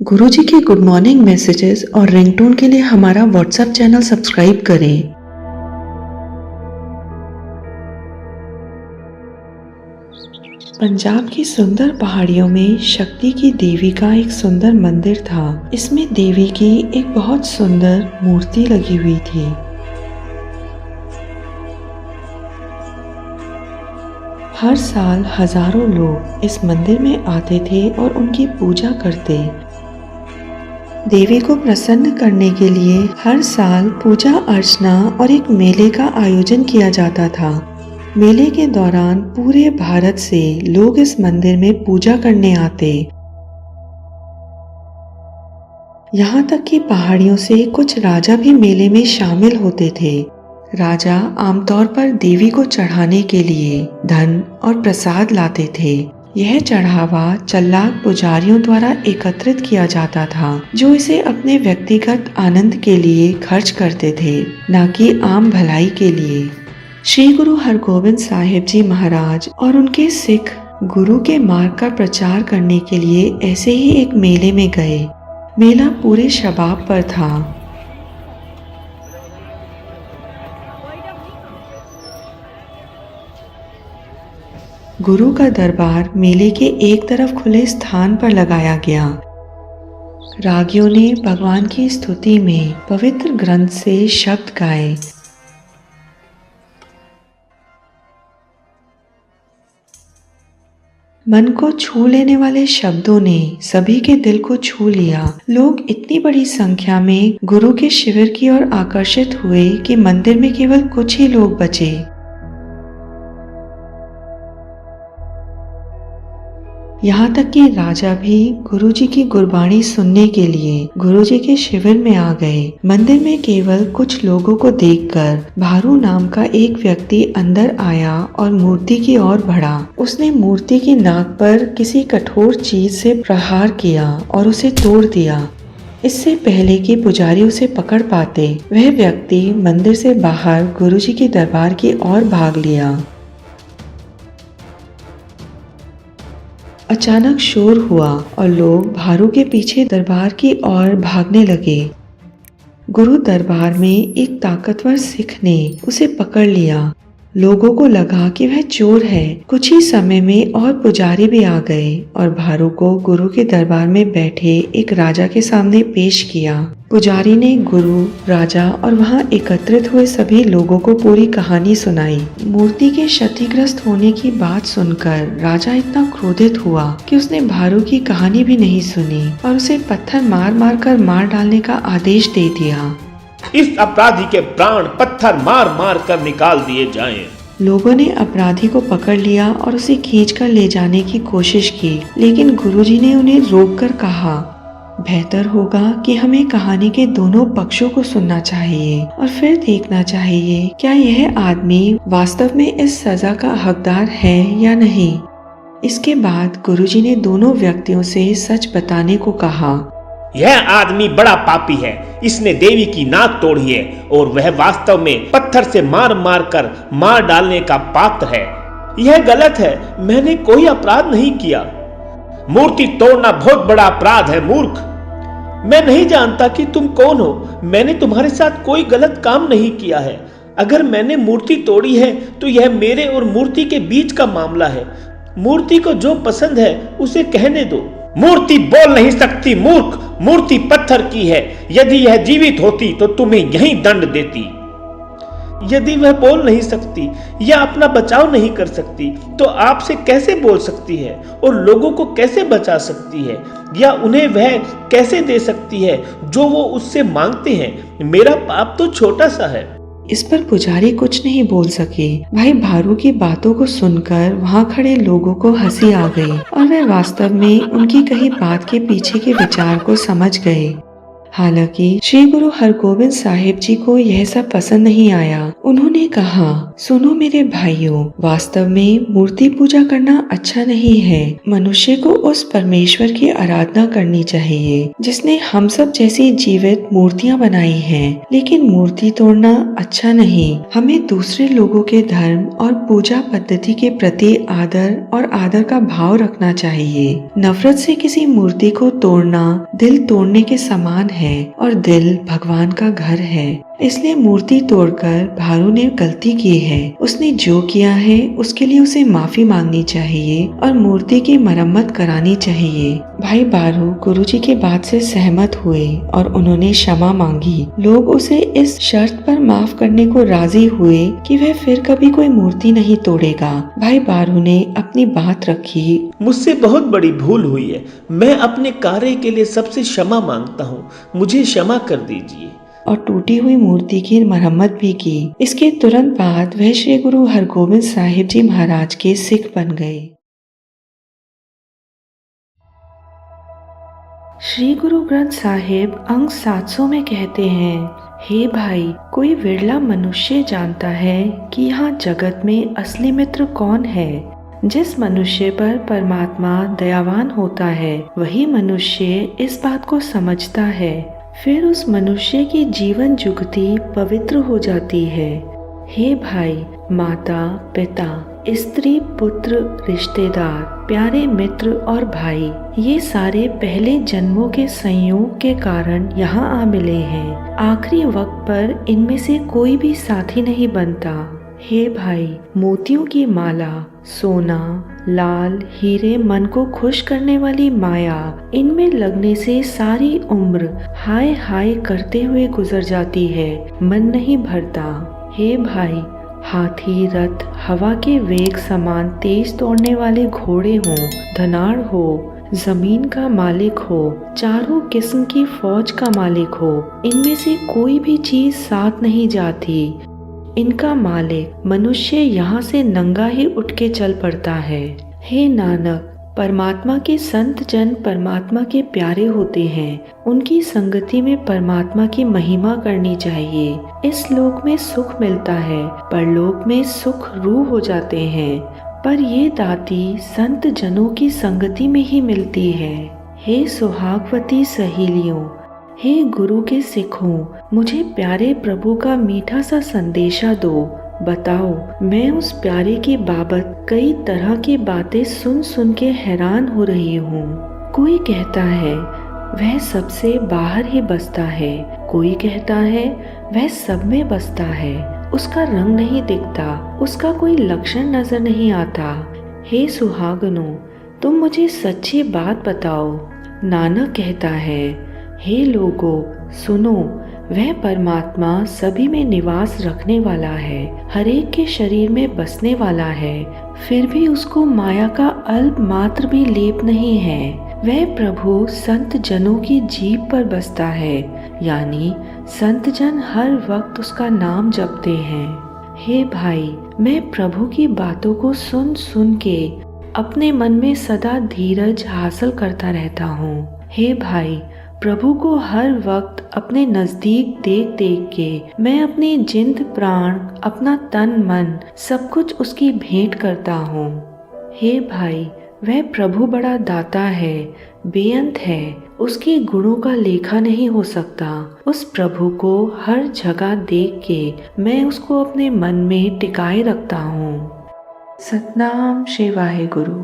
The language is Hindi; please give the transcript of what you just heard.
गुरुजी के गुड मॉर्निंग मैसेजेस और रिंगटोन के लिए हमारा व्हाट्सएप चैनल सब्सक्राइब करें। पंजाब की सुंदर पहाड़ियों में शक्ति की देवी का एक सुंदर मंदिर था। इसमें देवी की एक बहुत सुंदर मूर्ति लगी हुई थी। हर साल हजारों लोग इस मंदिर में आते थे और उनकी पूजा करते। देवी को प्रसन्न करने के लिए हर साल पूजा अर्चना और एक मेले का आयोजन किया जाता था। मेले के दौरान पूरे भारत से लोग इस मंदिर में पूजा करने आते। यहाँ तक कि पहाड़ियों से कुछ राजा भी मेले में शामिल होते थे। राजा आमतौर पर देवी को चढ़ाने के लिए धन और प्रसाद लाते थे। यह चढ़ावा चल्लाक पुजारियों द्वारा एकत्रित किया जाता था, जो इसे अपने व्यक्तिगत आनंद के लिए खर्च करते थे, न कि आम भलाई के लिए। श्री गुरु हरगोबिंद साहिब जी महाराज और उनके सिख गुरु के मार्ग का प्रचार करने के लिए ऐसे ही एक मेले में गए। मेला पूरे शबाब पर था। गुरु का दरबार मेले के एक तरफ खुले स्थान पर लगाया गया। रागियों ने भगवान की स्तुति में पवित्र ग्रंथ से शब्द गाए। मन को छू लेने वाले शब्दों ने सभी के दिल को छू लिया। लोग इतनी बड़ी संख्या में गुरु के शिविर की ओर आकर्षित हुए कि मंदिर में केवल कुछ ही लोग बचे। यहाँ तक कि राजा भी गुरुजी की गुरबाणी सुनने के लिए गुरुजी के शिविर में आ गए। मंदिर में केवल कुछ लोगों को देखकर भारू नाम का एक व्यक्ति अंदर आया और मूर्ति की ओर बढ़ा। उसने मूर्ति की नाक पर किसी कठोर चीज से प्रहार किया और उसे तोड़ दिया। इससे पहले कि पुजारी उसे पकड़ पाते, वह व्यक्ति मंदिर से बाहर गुरुजी के दरबार की ओर भाग लिया। अचानक शोर हुआ और लोग भारू के पीछे दरबार की ओर भागने लगे। गुरु दरबार में एक ताकतवर सिख ने उसे पकड़ लिया। लोगों को लगा कि वह चोर है। कुछ ही समय में और पुजारी भी आ गए और भारू को गुरु के दरबार में बैठे एक राजा के सामने पेश किया। पुजारी ने गुरु, राजा और वहां एकत्रित हुए सभी लोगों को पूरी कहानी सुनाई। मूर्ति के क्षतिग्रस्त होने की बात सुनकर राजा इतना क्रोधित हुआ कि उसने भारू की कहानी भी नहीं सुनी और उसे पत्थर मार मार कर मार डालने का आदेश दे दिया। इस अपराधी के प्राण पत्थर मार मार कर निकाल दिए जाएं। लोगों ने अपराधी को पकड़ लिया और उसे खींचकर ले जाने की कोशिश की, लेकिन गुरुजी ने उन्हें रोककर कहा, बेहतर होगा कि हमें कहानी के दोनों पक्षों को सुनना चाहिए और फिर देखना चाहिए क्या यह आदमी वास्तव में इस सजा का हकदार है या नहीं। इसके बाद गुरुजी ने दोनों व्यक्तियों से सच बताने को कहा। यह आदमी बड़ा पापी है। इसने देवी की नाक तोड़ी है और वह वास्तव में पत्थर से मार मार कर मार डालने का पात्र है। यह गलत है। मैंने कोई अपराध नहीं किया। मूर्ति तोड़ना बहुत बड़ा अपराध है, मूर्ख। मैं नहीं जानता कि तुम कौन हो। मैंने तुम्हारे साथ कोई गलत काम नहीं किया है। अगर मैंने मूर्ति तोड़ी है तो यह मेरे और मूर्ति के बीच का मामला है। मूर्ति को जो पसंद है उसे कहने दो। मूर्ति बोल नहीं सकती, मूर्ख। मूर्ति पत्थर की है। यदि यह जीवित होती तो तुम्हें यहीं दंड देती। यदि वह बोल नहीं सकती या अपना बचाव नहीं कर सकती तो आपसे कैसे बोल सकती है और लोगों को कैसे बचा सकती है या उन्हें वह कैसे दे सकती है जो वो उससे मांगते हैं। मेरा पाप तो छोटा सा है। इस पर पुजारी कुछ नहीं बोल सके। भाई भारू की बातों को सुनकर वहां खड़े लोगों को हंसी आ गई और वे वास्तव में उनकी कही बात के पीछे के विचार को समझ गए। हालांकि श्री गुरु हरगोविंद साहिब जी को यह सब पसंद नहीं आया। उन्होंने कहा, सुनो मेरे भाइयों, वास्तव में मूर्ति पूजा करना अच्छा नहीं है। मनुष्य को उस परमेश्वर की आराधना करनी चाहिए जिसने हम सब जैसी जीवित मूर्तियाँ बनाई हैं। लेकिन मूर्ति तोड़ना अच्छा नहीं। हमें दूसरे लोगों के धर्म और पूजा पद्धति के प्रति आदर का भाव रखना चाहिए। नफरत से किसी मूर्ति को तोड़ना दिल तोड़ने के समान है और दिल भगवान का घर है। इसलिए मूर्ति तोड़कर भारू ने गलती की है। उसने जो किया है उसके लिए उसे माफी मांगनी चाहिए और मूर्ति की मरम्मत करानी चाहिए। भाई बारू गुरुजी की बात से सहमत हुए और उन्होंने क्षमा मांगी। लोग उसे इस शर्त पर माफ करने को राजी हुए कि वह फिर कभी कोई मूर्ति नहीं तोड़ेगा। भाई बारू ने अपनी बात रखी। मुझसे बहुत बड़ी भूल हुई है। मैं अपने कार्य के लिए सबसे क्षमा मांगता हूँ। मुझे क्षमा कर दीजिए। और टूटी हुई मूर्ति की मरम्मत भी की। इसके तुरंत बाद वह श्री गुरु हरगोविंद साहिब जी महाराज के सिख बन गए। श्री गुरु ग्रंथ साहिब अंक 700 में कहते हैं, हे भाई, कोई विरला मनुष्य जानता है कि यहाँ जगत में असली मित्र कौन है। जिस मनुष्य पर परमात्मा दयावान होता है वही मनुष्य इस बात को समझता है। फिर उस मनुष्य की जीवन जुगती पवित्र हो जाती है। हे भाई, माता, पिता, स्त्री, पुत्र, रिश्तेदार, प्यारे मित्र और भाई, ये सारे पहले जन्मों के संयोग के कारण यहाँ आ मिले हैं। आखिरी वक्त पर इनमें से कोई भी साथी नहीं बनता। हे भाई, मोतियों की माला, सोना, लाल, हीरे, मन को खुश करने वाली माया, इनमें लगने से सारी उम्र हाय हाय करते हुए गुजर जाती है, मन नहीं भरता। हे भाई, हाथी, रथ, हवा के वेग समान तेज दौड़ने वाले घोड़े हों, धनाढ़ हो, जमीन का मालिक हो, चारों किस्म की फौज का मालिक हो, इनमें से कोई भी चीज साथ नहीं जाती। इनका मालिक मनुष्य यहाँ से नंगा ही उठ के चल पड़ता है। हे नानक, परमात्मा के संत जन परमात्मा के प्यारे होते हैं। उनकी संगति में परमात्मा की महिमा करनी चाहिए। इस लोक में सुख मिलता है, परलोक में सुख रूह हो जाते हैं। पर ये दाती संत जनों की संगति में ही मिलती है। हे सुहागवती सहेलियों, हे गुरु के सिखों, मुझे प्यारे प्रभु का मीठा सा संदेशा दो। बताओ, मैं उस प्यारे की बाबत कई तरह की बातें सुन सुन के हैरान हो रही हूँ। कोई कहता है वह सबसे बाहर ही बसता है, कोई कहता है वह सब में बसता है। उसका रंग नहीं दिखता, उसका कोई लक्षण नजर नहीं आता। हे सुहागनों, तुम मुझे सच्ची बात बताओ। नानक कहता है, हे लोगों, सुनो, वह परमात्मा सभी में निवास रखने वाला है, हरेक के शरीर में बसने वाला है। फिर भी उसको माया का अल्प मात्र भी लेप नहीं है। वह प्रभु संत जनों की जीभ पर बसता है, यानी संत जन हर वक्त उसका नाम जपते हैं। हे भाई, मैं प्रभु की बातों को सुन सुन के अपने मन में सदा धीरज हासिल करता रहता हूँ। हे भाई, प्रभु को हर वक्त अपने नजदीक देख देख के मैं अपनी जिंद प्राण, अपना तन मन सब कुछ उसकी भेंट करता हूँ। हे भाई, वह प्रभु बड़ा दाता है, बेअंत है। उसके गुणों का लेखा नहीं हो सकता। उस प्रभु को हर जगह देख के मैं उसको अपने मन में टिकाए रखता हूँ। सतनाम श्री वाहे गुरु।